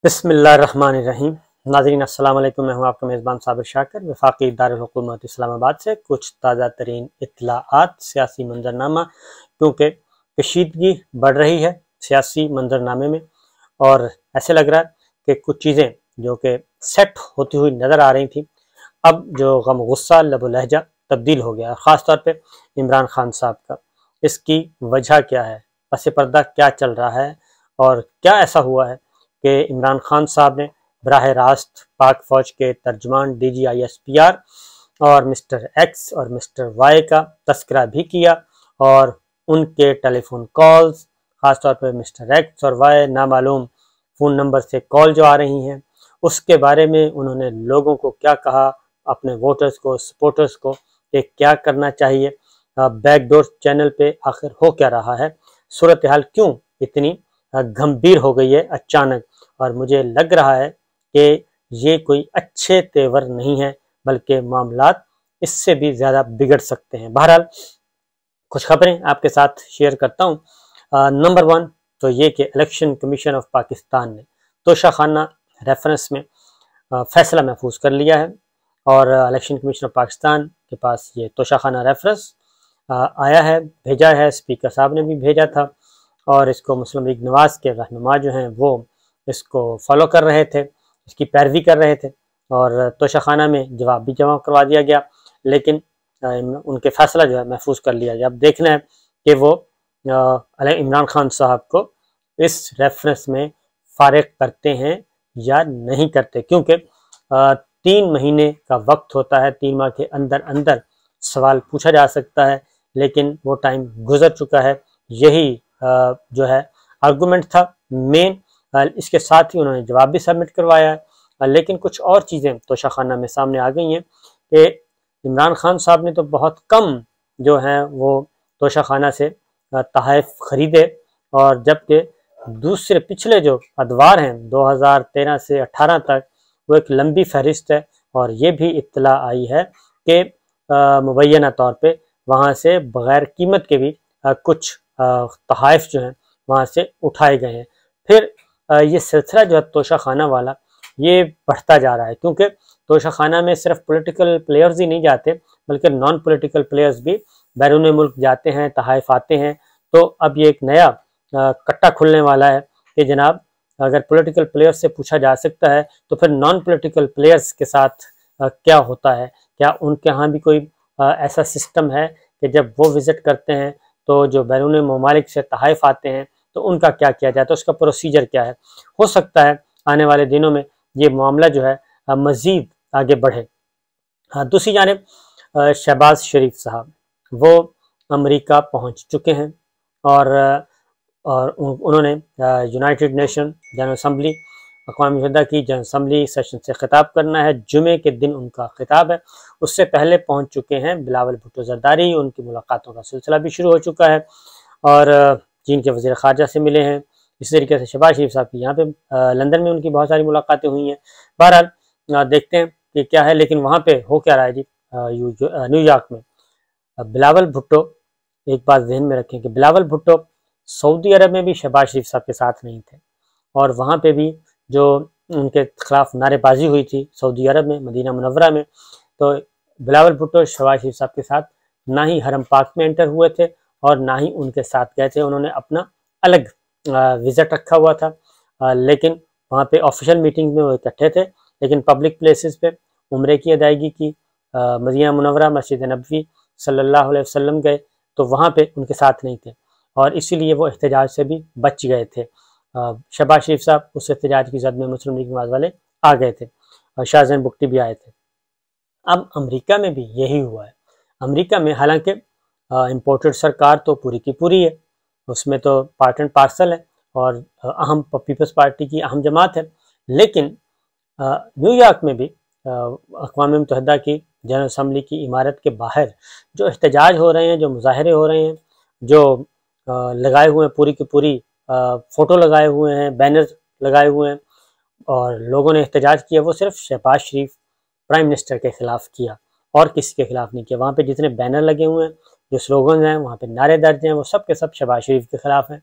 بسم اللہ الرحمن الرحیم۔ ناظرین السلام علیکم، میں ہوں آپ کا میزبان صابر شاکر، وفاقی دارالحکومت اسلام آباد سے کچھ تازہ ترین اطلاعات سیاسی منظرنامہ، کیونکہ کشیدگی بڑھ رہی ہے سیاسی منظرنامے میں، اور ایسے لگ رہا ہے کہ کچھ چیزیں جو کہ سیٹ ہوتی ہوئی نظر آ رہی تھیں، اب جو غم غصہ لب و لہجہ تبدیل ہو گیا، خاص طور پہ عمران خان صاحب کا۔ اس کی وجہ کیا ہے؟ پس پردہ کیا چل رہا ہے؟ اور کیا ایسا ہوا ہے کہ عمران خان صاحب نے براہ راست پاک فوج کے ترجمان DGISPR اور مسٹر ایکس اور مسٹر وائی کا تذکرہ بھی کیا، اور ان کے ٹیلی فون کالز، خاص طور پر مسٹر ایکس اور وائی نامعلوم فون نمبر سے کال جو آ رہی ہیں، اس کے بارے میں انہوں نے لوگوں کو کیا کہا، اپنے ووٹرز کو، سپورٹرز کو، کہ کیا کرنا چاہیے، بیک ڈور چینل پہ آخر ہو کیا رہا ہے، صورتحال کیوں اتنی گھمبیر ہو گئی ہے اچانک، اور مجھے لگ رہا ہے کہ یہ کوئی اچھے تیور نہیں ہے، بلکہ معاملات اس سے بھی زیادہ بگڑ سکتے ہیں۔ بہرحال کچھ خبریں آپ کے ساتھ شیئر کرتا ہوں۔ نمبر 1 تو یہ کہ الیکشن کمیشن آف پاکستان نے توشہ خانہ ریفرنس میں فیصلہ محفوظ کر لیا ہے، اور الیکشن کمیشن آف پاکستان کے پاس یہ توشہ خانہ ریفرنس آیا ہے، بھیجا ہے، اسپیکر صاحب نے بھی بھیجا تھا، اور اس کو مسلم لیگ نواز کے رہنما جو ہیں وہ اس کو فالو کر رہے تھے، اس کی پیروی کر رہے تھے، اور توشہ خانہ میں جواب بھی جمع کروا دیا گیا، لیکن ان کے فیصلہ جو ہے محفوظ کر لیا گیا۔ اب دیکھنا ہے کہ وہ عمران خان صاحب کو اس ریفرنس میں فارغ کرتے ہیں یا نہیں کرتے، کیونکہ 3 مہینے کا وقت ہوتا ہے، 3 ماہ کے اندر اندر سوال پوچھا جا سکتا ہے، لیکن وہ ٹائم گزر چکا ہے۔ یہی جو ہے آرگومنٹ تھا مین، اس کے ساتھ ہی انہوں نے جواب بھی سبمٹ کروایا ہے، لیکن کچھ اور چیزیں توشہ خانہ میں سامنے آ گئی ہیں کہ عمران خان صاحب نے تو بہت کم جو ہیں وہ توشہ خانہ سے تحائف خریدے، اور جبکہ دوسرے پچھلے جو ادوار ہیں 2013 سے 18 تک وہ ایک لمبی فہرست ہے، اور یہ بھی اطلاع آئی ہے کہ مبینہ طور پہ وہاں سے بغیر قیمت کے بھی کچھ تحائف جو ہیں وہاں سے اٹھائے گئے ہیں۔ پھر یہ سلسلہ جو ہے توشہ خانہ والا یہ بڑھتا جا رہا ہے، کیونکہ توشہ خانہ میں صرف پولیٹیکل پلیئرز ہی نہیں جاتے، بلکہ نان پولیٹیکل پلیئرز بھی بیرون ملک جاتے ہیں، تحائف آتے ہیں۔ تو اب یہ ایک نیا کٹا کھلنے والا ہے کہ جناب اگر پولیٹیکل پلیئر سے پوچھا جا سکتا ہے تو پھر نان پولیٹیکل پلیئرز کے ساتھ کیا ہوتا ہے، کیا ان کے ہاں بھی کوئی ایسا سسٹم ہے کہ جب وہ وزٹ کرتے ہیں تو جو بیرون ممالک سے تحائف آتے ہیں تو ان کا کیا کیا جاتا ہے، اس کا پروسیجر کیا ہے۔ ہو سکتا ہے آنے والے دنوں میں یہ معاملہ جو ہے مزید آگے بڑھے۔ دوسری جانب شہباز شریف صاحب وہ امریکہ پہنچ چکے ہیں، اور انہوں نے یونائٹڈ نیشن جنرل اسمبلی، اقوام متحدہ کی جنرل اسمبلی سیشن سے خطاب کرنا ہے، جمعے کے دن ان کا خطاب ہے۔ اس سے پہلے پہنچ چکے ہیں بلاول بھٹو زرداری، ان کی ملاقاتوں کا سلسلہ بھی شروع ہو چکا ہے، اور چین کے وزیر خارجہ سے ملے ہیں۔ اسی طریقے سے شہباز شریف صاحب کی یہاں پہ لندن میں ان کی بہت ساری ملاقاتیں ہوئی ہیں۔ بہرحال دیکھتے ہیں کہ کیا ہے، لیکن وہاں پہ ہو کیا رہا ہے جی نیو یارک میں بلاول بھٹو، ایک بات ذہن میں رکھیں کہ بلاول بھٹو سعودی عرب میں بھی شہباز شریف صاحب کے ساتھ نہیں تھے، اور وہاں پہ بھی جو ان کے خلاف نعرے بازی ہوئی تھی سعودی عرب میں، مدینہ منورہ میں، تو بلاول بھٹو شہباز شریف صاحب کے ساتھ نہ ہی حرم پاک میں انٹر ہوئے تھے اور نہ ہی ان کے ساتھ گئے تھے، انہوں نے اپنا الگ وزٹ رکھا ہوا تھا، لیکن وہاں پہ آفیشیل میٹنگ میں وہ اکٹھے تھے، لیکن پبلک پلیسز پہ عمرے کی ادائیگی کی، مدینہ منورہ مسجد نبوی صلی اللہ علیہ وسلم گئے تو وہاں پہ ان کے ساتھ نہیں تھے، اور اسی لیے وہ احتجاج سے بھی بچ گئے تھے۔ شہباز شریف صاحب اس احتجاج کی زد میں مسلم لیگ نواز والے آ گئے تھے، اور شاہ زین بگٹی بھی آئے تھے۔ اب امریکہ میں بھی یہی ہوا ہے۔ امریکہ میں حالانکہ امپورٹڈ سرکار تو پوری کی پوری ہے، اس میں تو پارٹ اینڈ پارسل ہے، اور اہم پیپلز پارٹی کی اہم جماعت ہے، لیکن نیو یارک میں بھی اقوام متحدہ کی جنرل اسمبلی کی عمارت کے باہر جو احتجاج ہو رہے ہیں، جو مظاہرے ہو رہے ہیں، جو لگائے ہوئے ہیں پوری کی پوری فوٹو لگائے ہوئے ہیں، بینر لگائے ہوئے ہیں، اور لوگوں نے احتجاج کیا، وہ صرف شہباز شریف پرائم منسٹر کے خلاف کیا اور کسی کے خلاف نہیں کیا۔ وہاں پہ جتنے بینر لگے ہوئے ہیں، جو سلوگنز ہیں، وہاں پہ نعرے درج ہیں، وہ سب کے سب شہباز شریف کے خلاف ہیں۔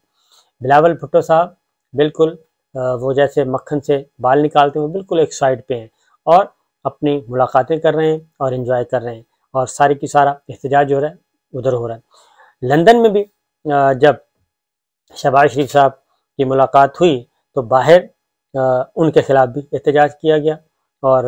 بلاول بھٹو صاحب بالکل وہ جیسے مکھن سے بال نکالتے ہیں، بالکل ایک سائڈ پہ ہیں اور اپنی ملاقاتیں کر رہے ہیں اور انجوائے کر رہے ہیں، اور ساری کی سارا احتجاج ہو رہا ہے ادھر ہو رہا ہے۔ لندن میں بھی جب شہباز شریف صاحب کی ملاقات ہوئی تو باہر ان کے خلاف بھی احتجاج کیا گیا، اور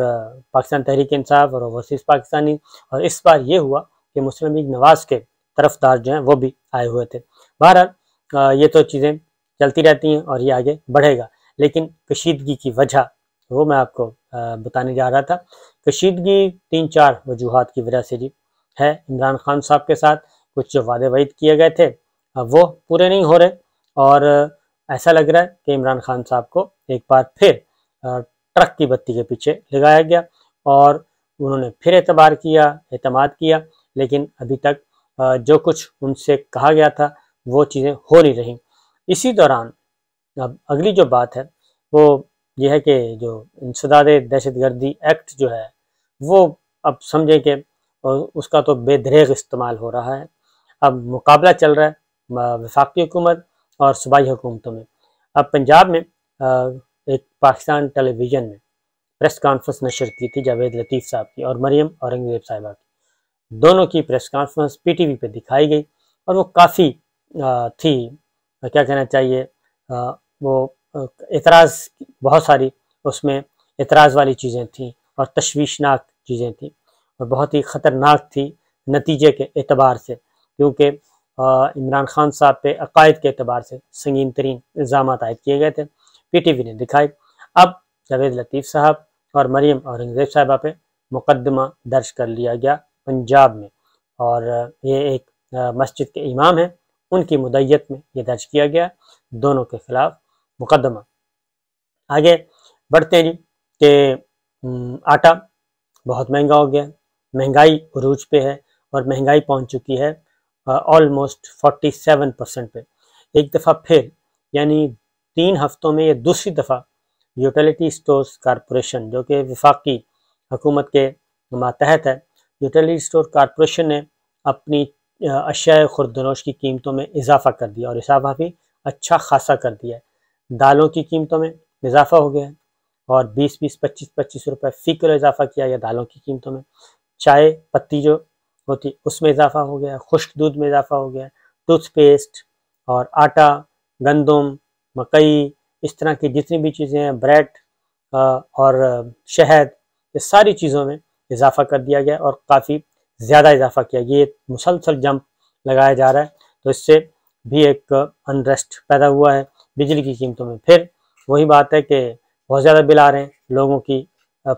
پاکستان تحریک انصاف اور اوورسیز پاکستانی، اور اس بار یہ ہوا کہ مسلم لیگ نواز کے طرفدار جو ہیں وہ بھی آئے ہوئے تھے۔ بہرحال یہ تو چیزیں چلتی رہتی ہیں اور یہ آگے بڑھے گا، لیکن کشیدگی کی وجہ وہ میں آپ کو بتانے جا رہا تھا۔ کشیدگی 3-4 وجوہات کی وجہ سے جی ہے۔ عمران خان صاحب کے ساتھ کچھ جو وعدے وعید کیے گئے تھے وہ پورے نہیں ہو رہے، اور ایسا لگ رہا ہے کہ عمران خان صاحب کو ایک بار پھر ٹرک کی بتی کے پیچھے لگایا گیا، اور انہوں نے پھر اعتماد کیا، لیکن ابھی تک جو کچھ ان سے کہا گیا تھا وہ چیزیں ہو نہیں رہیں۔ اسی دوران اب اگلی جو بات ہے وہ یہ ہے کہ جو انسداد دہشت گردی ایکٹ جو ہے وہ اب سمجھیں کہ اس کا تو بے دریغ استعمال ہو رہا ہے۔ اب مقابلہ چل رہا ہے وفاقی حکومت اور صوبائی حکومتوں میں۔ اب پنجاب میں ایک پاکستان ٹیلی ویژن میں پریس کانفرنس نشر کی تھی جاوید لطیف صاحب کی اور مریم اورنگزیب صاحبہ کی، دونوں کی press conference P T V پہ دکھائی گئی، اور وہ کافی تھی، کیا کہنا چاہیے، وہ اعتراض، بہت ساری اس میں اعتراض والی چیزیں تھیں اور تشویشناک چیزیں تھیں، اور بہت ہی خطرناک تھی نتیجے کے اعتبار سے، کیونکہ عمران خان صاحب پہ عقائد کے اعتبار سے سنگین ترین الزامات عائد کیے گئے تھے، پی ٹی وی نے دکھائی۔ اب جاوید لطیف صاحب اور مریم اورنگزیب صاحبہ پہ مقدمہ درج کر لیا گیا پنجاب میں، اور یہ ایک مسجد کے امام ہیں، ان کی مدعیت میں یہ درج کیا گیا، دونوں کے خلاف مقدمہ۔ آگے بڑھتے ہیں جی کہ آٹا بہت مہنگا ہو گیا، مہنگائی عروج پہ ہے، اور مہنگائی پہنچ چکی ہے آلموسٹ 47% پہ۔ ایک دفعہ پھر یعنی 3 ہفتوں میں یہ دوسری دفعہ یوٹیلیٹی سٹورز کارپوریشن، جو کہ وفاقی حکومت کے ماتحت ہے، یوٹیلیٹی سٹور کارپوریشن نے اپنی اشیاء خوردنوش کی قیمتوں میں اضافہ کر دیا، اور اضافہ بھی اچھا خاصا کر دیا ہے۔ دالوں کی قیمتوں میں اضافہ ہو گیا ہے، اور 25 روپے فی کلو اضافہ کیا گیا دالوں کی قیمتوں میں۔ چائے پتی جو ہوتی اس میں اضافہ ہو گیا، خشک دودھ میں اضافہ ہو گیا، ٹوتھ پیسٹ اور آٹا، گندم، مکئی، اس طرح کی جتنی بھی چیزیں ہیں، بریڈ اور شہد، یہ ساری چیزوں میں اضافہ کر دیا گیا، اور کافی زیادہ اضافہ کیا گیا۔ یہ مسلسل جمپ لگایا جا رہا ہے، تو اس سے بھی ایک انریسٹ پیدا ہوا ہے۔ بجلی کی قیمتوں میں پھر وہی بات ہے کہ بہت زیادہ بل آ رہے ہیں، لوگوں کی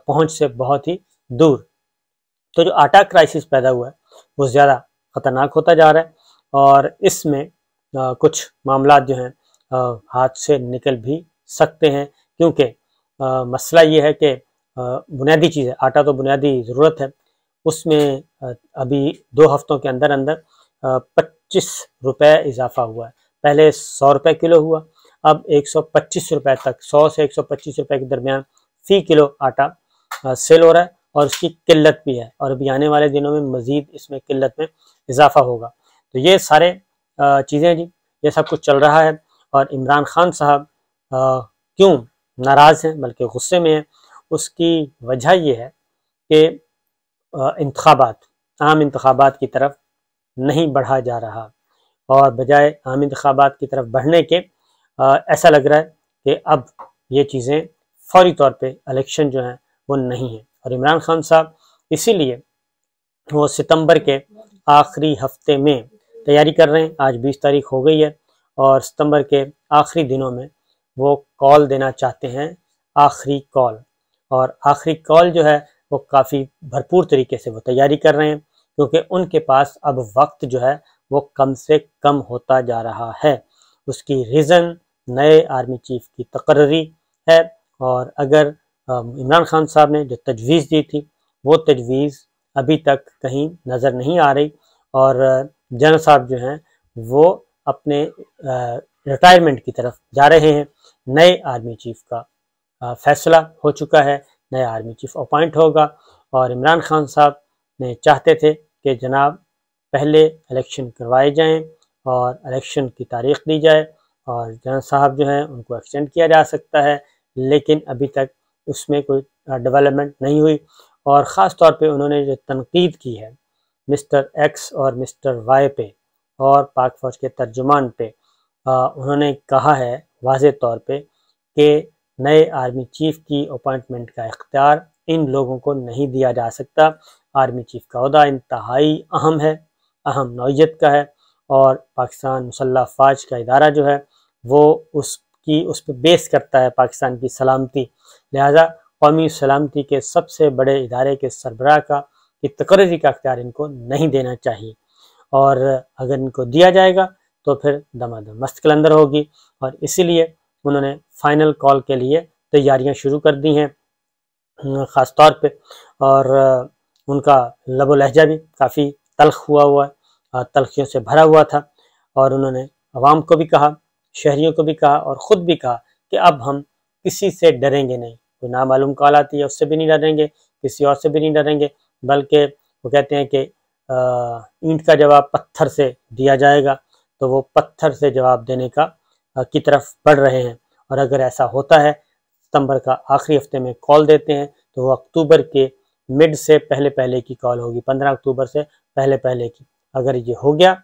پہنچ سے بہت ہی دور۔ تو جو آٹا کرائسس پیدا ہوا ہے وہ زیادہ خطرناک ہوتا جا رہا ہے، اور اس میں کچھ معاملات جو ہیں ہاتھ سے نکل بھی سکتے ہیں، کیونکہ مسئلہ یہ ہے کہ بنیادی چیز ہے، آٹا تو بنیادی ضرورت ہے، اس میں ابھی 2 ہفتوں کے اندر 25 روپے اضافہ ہوا ہے۔ پہلے 100 روپے کلو ہوا، اب 125 روپے تک، 100 سے 125 روپے کے درمیان فی کلو آٹا سیل ہو رہا ہے، اور اس کی قلت بھی ہے، اور ابھی آنے والے دنوں میں مزید اس میں قلت میں اضافہ ہوگا۔ تو یہ سارے چیزیں جی، یہ سب کچھ چل رہا ہے، اور عمران خان صاحب کیوں ناراض ہیں بلکہ غصے میں ہیں، اس کی وجہ یہ ہے کہ عام انتخابات کی طرف نہیں بڑھا جا رہا، اور بجائے عام انتخابات کی طرف بڑھنے کے ایسا لگ رہا ہے کہ اب یہ چیزیں فوری طور پہ الیکشن جو ہیں وہ نہیں ہیں، اور عمران خان صاحب اسی لیے وہ ستمبر کے آخری ہفتے میں تیاری کر رہے ہیں۔ آج 20 تاریخ ہو گئی ہے، اور ستمبر کے آخری دنوں میں وہ کال دینا چاہتے ہیں، آخری کال، اور آخری کال جو ہے وہ کافی بھرپور طریقے سے وہ تیاری کر رہے ہیں، کیونکہ ان کے پاس اب وقت جو ہے وہ کم سے کم ہوتا جا رہا ہے۔ اس کی ریزن نئے آرمی چیف کی تقرری ہے، اور اگر عمران خان صاحب نے جو تجویز دی تھی وہ تجویز ابھی تک کہیں نظر نہیں آ رہی، اور جنرل صاحب جو ہیں وہ اپنے ریٹائرمنٹ کی طرف جا رہے ہیں۔ نئے آرمی چیف کا فیصلہ ہو چکا ہے، نیا آرمی چیف اپوائنٹ ہوگا، اور عمران خان صاحب نے چاہتے تھے کہ جناب پہلے الیکشن کروائے جائیں اور الیکشن کی تاریخ دی جائے، اور جنرل صاحب جو ہیں ان کو ایکسٹینڈ کیا جا سکتا ہے، لیکن ابھی تک اس میں کوئی ڈیولپمنٹ نہیں ہوئی۔ اور خاص طور پہ انہوں نے جو تنقید کی ہے مسٹر ایکس اور مسٹر وائی پہ اور پاک فوج کے ترجمان پہ، انہوں نے کہا ہے واضح طور پہ کہ نئے آرمی چیف کی اپوائنٹمنٹ کا اختیار ان لوگوں کو نہیں دیا جا سکتا۔ آرمی چیف کا عہدہ انتہائی اہم ہے، اہم نوعیت کا ہے، اور پاکستان مسلح افواج کا ادارہ جو ہے وہ اس پہ بیس کرتا ہے پاکستان کی سلامتی، لہذا قومی سلامتی کے سب سے بڑے ادارے کے سربراہ کا تقرری کا اختیار ان کو نہیں دینا چاہیے، اور اگر ان کو دیا جائے گا تو پھر دمادم مست قلندر ہوگی۔ اور اسی لیے انہوں نے فائنل کال کے لیے تیاریاں شروع کر دی ہیں خاص طور پہ، اور ان کا لب و لہجہ بھی کافی تلخ ہوا ہے، تلخیوں سے بھرا ہوا تھا، اور انہوں نے عوام کو بھی کہا، شہریوں کو بھی کہا، اور خود بھی کہا کہ اب ہم کسی سے ڈریں گے نہیں، کوئی نامعلوم کال آتی ہے اس سے بھی نہیں ڈریں گے، کسی اور سے بھی نہیں ڈریں گے، بلکہ وہ کہتے ہیں کہ اینٹ کا جواب پتھر سے دیا جائے گا، تو وہ پتھر سے جواب دینے کی طرف بڑھ رہے ہیں۔ اور اگر ایسا ہوتا ہے ستمبر کا آخری ہفتے میں کال دیتے ہیں تو وہ اکتوبر کے مڈ سے پہلے کی کال ہوگی، 15 اکتوبر سے پہلے کی۔ اگر یہ ہو گیا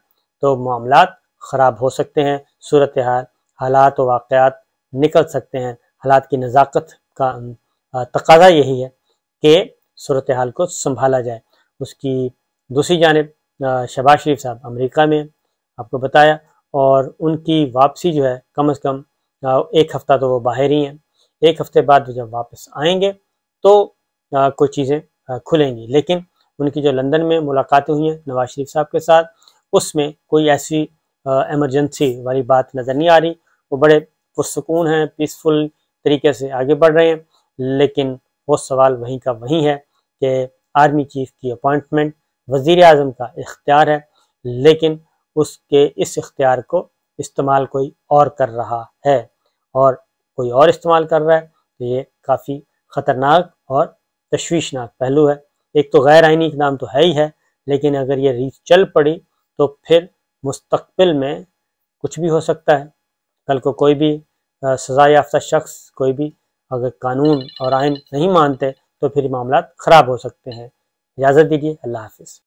تو معاملات خراب ہو سکتے ہیں، صورتحال حالات و واقعات نکل سکتے ہیں۔ حالات کی نزاکت کا تقاضا یہی ہے کہ صورتحال کو سنبھالا جائے۔ اس کی دوسری جانب شہباز شریف صاحب امریکہ میں آپ کو بتایا، اور ان کی واپسی جو ہے کم از کم 1 ہفتہ تو وہ باہر ہی ہیں، 1 ہفتے بعد جب واپس آئیں گے تو کوئی چیزیں کھلیں گی، لیکن ان کی جو لندن میں ملاقاتیں ہوئی ہیں نواز شریف صاحب کے ساتھ، اس میں کوئی ایسی ایمرجنسی والی بات نظر نہیں آ رہی، وہ بڑے پرسکون ہیں، پیسفل طریقے سے آگے بڑھ رہے ہیں، لیکن وہ سوال وہیں کا وہیں ہے کہ آرمی چیف کی اپوائنٹمنٹ وزیر اعظم کا اختیار ہے، لیکن اس اختیار کو استعمال کوئی اور کر رہا ہے، اور کوئی اور استعمال کر رہا ہے، تو یہ کافی خطرناک اور تشویشناک پہلو ہے۔ ایک تو غیر آئینی اقدام تو ہے ہی ہے، لیکن اگر یہ ریت چل پڑی تو پھر مستقبل میں کچھ بھی ہو سکتا ہے۔ کل کو کوئی بھی سزا یافتہ شخص کوئی بھی اگر قانون اور آئین نہیں مانتے تو پھر معاملات خراب ہو سکتے ہیں۔ اجازت دیجیے، اللہ حافظ۔